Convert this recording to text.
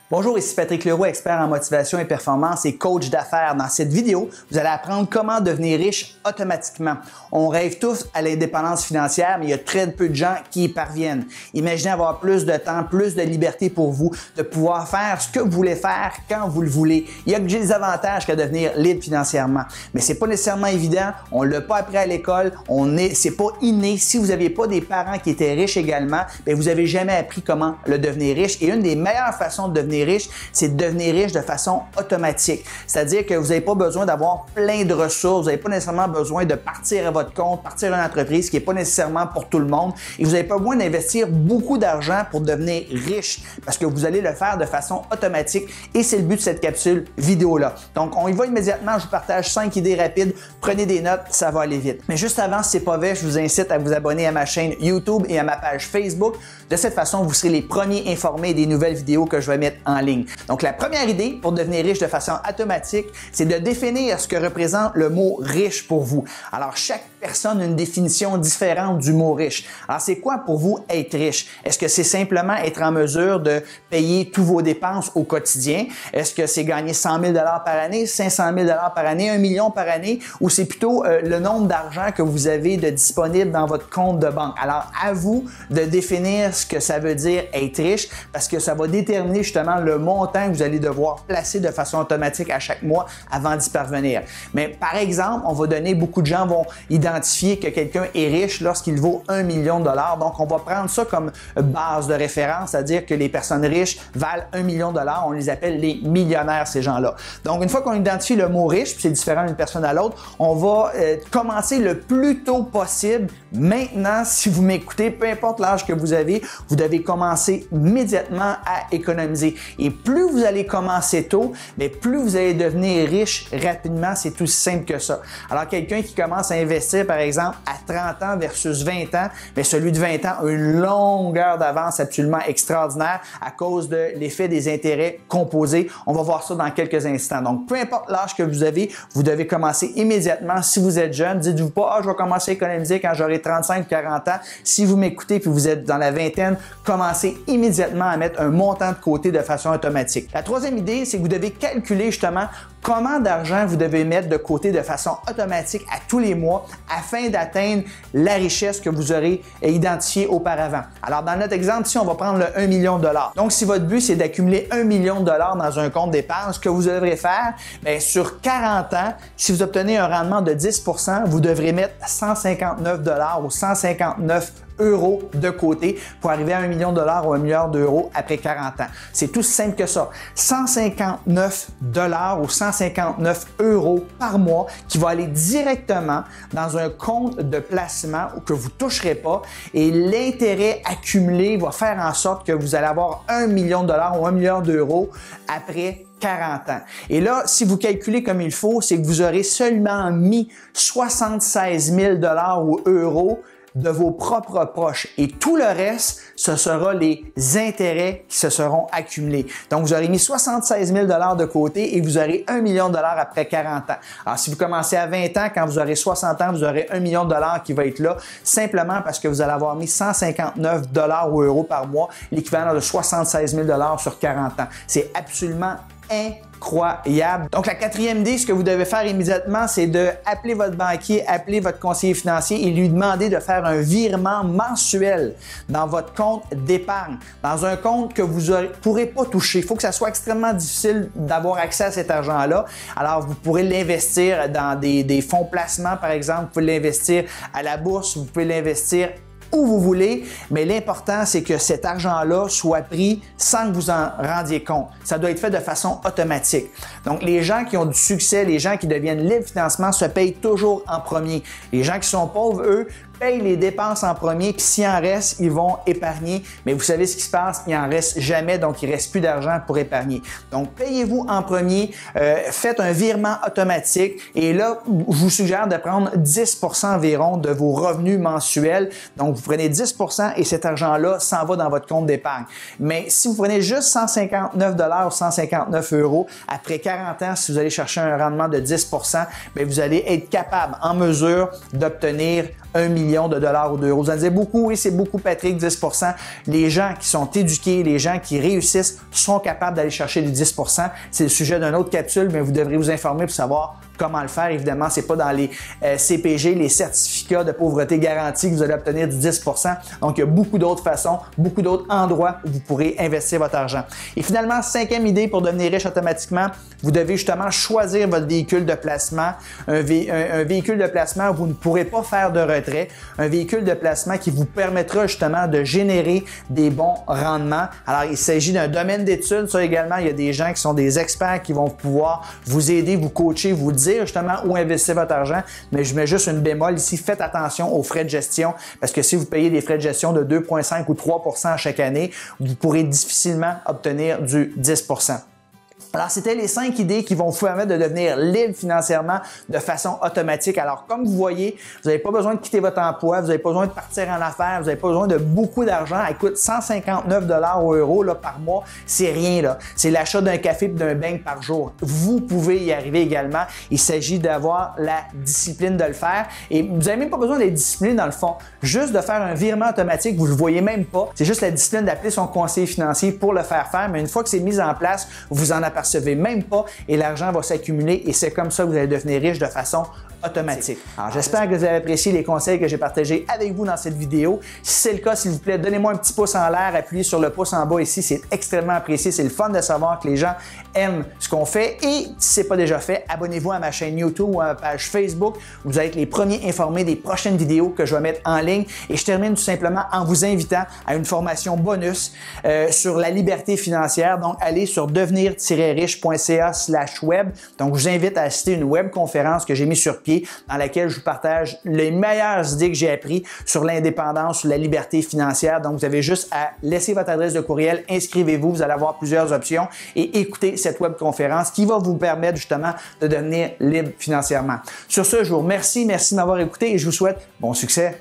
Bonjour, ici Patrick Leroux, expert en motivation et performance et coach d'affaires. Dans cette vidéo, vous allez apprendre comment devenir riche automatiquement. On rêve tous à l'indépendance financière, mais il y a très peu de gens qui y parviennent. Imaginez avoir plus de temps, plus de liberté pour vous, de pouvoir faire ce que vous voulez faire quand vous le voulez. Il y a que des avantages qu'à devenir libre financièrement. Mais c'est pas nécessairement évident, on l'a pas appris à l'école, c'est pas inné. Si vous n'aviez pas des parents qui étaient riches également, bien, vous n'avez jamais appris comment le devenir riche. Et une des meilleures façons de devenir riche, c'est de devenir riche de façon automatique. C'est-à-dire que vous n'avez pas besoin d'avoir plein de ressources, vous n'avez pas nécessairement besoin de partir à votre compte, partir à une entreprise qui n'est pas nécessairement pour tout le monde. Et vous n'avez pas besoin d'investir beaucoup d'argent pour devenir riche parce que vous allez le faire de façon automatique et c'est le but de cette capsule vidéo-là. Donc, on y va immédiatement. Je vous partage 5 idées rapides. Prenez des notes, ça va aller vite. Mais juste avant, si ce n'est pas vrai, je vous incite à vous abonner à ma chaîne YouTube et à ma page Facebook. De cette façon, vous serez les premiers informés des nouvelles vidéos que je vais mettre en ligne. Donc, la première idée pour devenir riche de façon automatique, c'est de définir ce que représente le mot riche pour vous. Alors, chaque personne a une définition différente du mot riche. Alors, c'est quoi pour vous être riche? Est-ce que c'est simplement être en mesure de payer tous vos dépenses au quotidien? Est-ce que c'est gagner 100 000 par année, 500 000 par année, 1 million par année? Ou c'est plutôt le nombre d'argent que vous avez de disponible dans votre compte de banque? Alors, à vous de définir ce que ça veut dire être riche parce que ça va déterminer justement le montant que vous allez devoir placer de façon automatique à chaque mois avant d'y parvenir. Mais par exemple, on va donner, beaucoup de gens vont identifier que quelqu'un est riche lorsqu'il vaut 1 million de dollars. Donc, on va prendre ça comme base de référence, c'est-à-dire que les personnes riches valent 1 million de dollars. On les appelle les millionnaires, ces gens-là. Donc, une fois qu'on identifie le mot riche, puis c'est différent d'une personne à l'autre, on va commencer le plus tôt possible. Maintenant, si vous m'écoutez, peu importe l'âge que vous avez, vous devez commencer immédiatement à économiser. Et plus vous allez commencer tôt, mais plus vous allez devenir riche rapidement. C'est aussi simple que ça. Alors, quelqu'un qui commence à investir, par exemple, à 30 ans versus 20 ans, bien, celui de 20 ans a une longueur d'avance absolument extraordinaire à cause de l'effet des intérêts composés. On va voir ça dans quelques instants. Donc, peu importe l'âge que vous avez, vous devez commencer immédiatement. Si vous êtes jeune, dites-vous pas « Ah, je vais commencer à économiser quand j'aurai 35 ou 40 ans ». Si vous m'écoutez puis vous êtes dans la vingtaine, commencez immédiatement à mettre un montant de côté de façon automatique. La troisième idée, c'est que vous devez calculer justement comment d'argent vous devez mettre de côté de façon automatique à tous les mois afin d'atteindre la richesse que vous aurez identifiée auparavant. Alors, dans notre exemple, ici, on va prendre le 1 million de dollars. Donc, si votre but, c'est d'accumuler 1 million de dollars dans un compte d'épargne, ce que vous devrez faire, bien, sur 40 ans, si vous obtenez un rendement de 10 %, vous devrez mettre 159 dollars ou 159 euros de côté pour arriver à 1 million de dollars ou 1 milliard d'euros après 40 ans. C'est tout simple que ça. 159 dollars ou 159 euros par mois qui va aller directement dans un compte de placement que vous ne toucherez pas et l'intérêt accumulé va faire en sorte que vous allez avoir 1 million de dollars ou 1 milliard d'euros après 40 ans. Et là, si vous calculez comme il faut, c'est que vous aurez seulement mis 76 000 dollars ou euros de vos propres poches. Et tout le reste, ce sera les intérêts qui se seront accumulés. Donc, vous aurez mis 76 000 de côté et vous aurez 1 million de dollars après 40 ans. Alors, si vous commencez à 20 ans, quand vous aurez 60 ans, vous aurez 1 million de dollars qui va être là, simplement parce que vous allez avoir mis 159 dollars ou euros par mois, l'équivalent de 76 000 dollars sur 40 ans. C'est absolument incroyable. Donc, la quatrième idée, ce que vous devez faire immédiatement, c'est de appeler votre banquier, appeler votre conseiller financier et lui demander de faire un virement mensuel dans votre compte d'épargne, dans un compte que vous ne pourrez pas toucher. Il faut que ça soit extrêmement difficile d'avoir accès à cet argent-là. Alors, vous pourrez l'investir dans des fonds placement, par exemple. Vous pouvez l'investir à la bourse, vous pouvez l'investir où vous voulez, mais l'important, c'est que cet argent-là soit pris sans que vous en rendiez compte. Ça doit être fait de façon automatique. Donc, les gens qui ont du succès, les gens qui deviennent libres financement se payent toujours en premier. Les gens qui sont pauvres, eux, payent les dépenses en premier, puis s'il en reste, ils vont épargner. Mais vous savez ce qui se passe, il en reste jamais, donc il ne reste plus d'argent pour épargner. Donc, payez-vous en premier, faites un virement automatique et là, je vous suggère de prendre 10 % environ de vos revenus mensuels. Donc, vous prenez 10 % et cet argent-là s'en va dans votre compte d'épargne. Mais si vous prenez juste 159 dollars ou 159 euros, après 40 ans, si vous allez chercher un rendement de 10 %, bien, vous allez être capable, en mesure d'obtenir 1 million de dollars ou d'euros. Vous allez dire beaucoup, oui, c'est beaucoup, Patrick, 10%. Les gens qui sont éduqués, les gens qui réussissent sont capables d'aller chercher les 10%. C'est le sujet d'une autre capsule, mais vous devrez vous informer pour savoir comment le faire. Évidemment, c'est pas dans les CPG, les certificats de pauvreté garantis que vous allez obtenir du 10%. Donc, il y a beaucoup d'autres façons, beaucoup d'autres endroits où vous pourrez investir votre argent. Et finalement, cinquième idée pour devenir riche automatiquement, vous devez justement choisir votre véhicule de placement. Un véhicule de placement où vous ne pourrez pas faire de retrait. Un véhicule de placement qui vous permettra justement de générer des bons rendements. Alors, il s'agit d'un domaine d'études. Ça également, il y a des gens qui sont des experts qui vont pouvoir vous aider, vous coacher, vous dire justement où investir votre argent, mais je mets juste une bémol ici, faites attention aux frais de gestion parce que si vous payez des frais de gestion de 2,5 ou 3% chaque année, vous pourrez difficilement obtenir du 10%. Alors, c'était les 5 idées qui vont vous permettre de devenir libre financièrement de façon automatique. Alors, comme vous voyez, vous n'avez pas besoin de quitter votre emploi, vous n'avez pas besoin de partir en affaires, vous n'avez pas besoin de beaucoup d'argent. Écoute, 159 $ ou euros là, par mois, c'est rien là. C'est l'achat d'un café et d'un beigne par jour. Vous pouvez y arriver également. Il s'agit d'avoir la discipline de le faire. Et vous n'avez même pas besoin d'être discipliné dans le fond. Juste de faire un virement automatique, vous ne le voyez même pas. C'est juste la discipline d'appeler son conseiller financier pour le faire. Mais une fois que c'est mis en place, vous en apercevez même pas et l'argent va s'accumuler et c'est comme ça que vous allez devenir riche de façon automatique. Alors, j'espère que vous avez apprécié les conseils que j'ai partagés avec vous dans cette vidéo. Si c'est le cas, s'il vous plaît, donnez-moi un petit pouce en l'air, appuyez sur le pouce en bas ici, c'est extrêmement apprécié. C'est le fun de savoir que les gens aiment ce qu'on fait et si ce n'est pas déjà fait, abonnez-vous à ma chaîne YouTube ou à ma page Facebook. Vous allez être les premiers informés des prochaines vidéos que je vais mettre en ligne et je termine tout simplement en vous invitant à une formation bonus sur la liberté financière. Donc, allez sur devenir-riche.ca/web. Donc, je vous invite à assister à une webconférence que j'ai mise sur pied dans laquelle je vous partage les meilleures idées que j'ai apprises sur l'indépendance, sur la liberté financière. Donc, vous avez juste à laisser votre adresse de courriel, inscrivez-vous, vous allez avoir plusieurs options et écoutez cette webconférence qui va vous permettre justement de devenir libre financièrement. Sur ce, je vous remercie, merci de m'avoir écouté et je vous souhaite bon succès.